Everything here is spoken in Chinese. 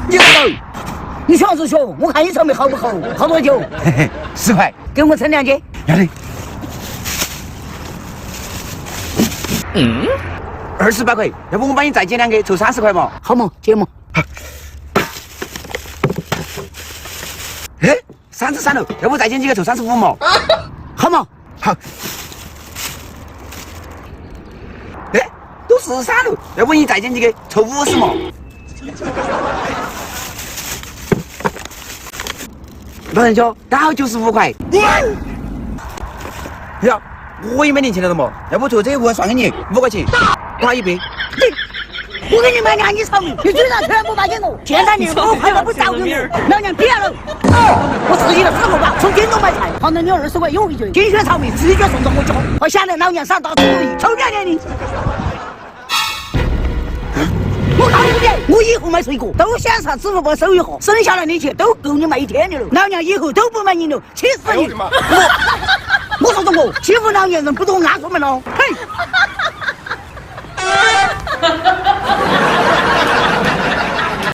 你个头！你小子凶，我看你上面好不好？好多久？10块，给我称2斤。要得。28块，要不我帮你再减2个，凑30块嘛？好嘛，减嘛。哎，33了，要不再减几个，凑35嘛？好嘛，好。哎，都13了，要不你再减几个，凑50嘛？老人家，刚好95块。呀，我也没零钱了嘛，要不凑这一壶算给你5块钱，打一杯。我给你买2斤炒米，你嘴上全部卖给我。现在你5块都不找给我，老娘别了。我自己的死活吧，从京东买菜，胖到你20块有一句，精选炒米直接送到我家，我想得老娘上大主意，臭娘娘的！我告诉你，我以后买水果都先上支付宝收一下，省下来的钱都够你卖1天的了。老娘以后都不买你了，气死你！我说中我欺负老年人不懂安出门了，嘿！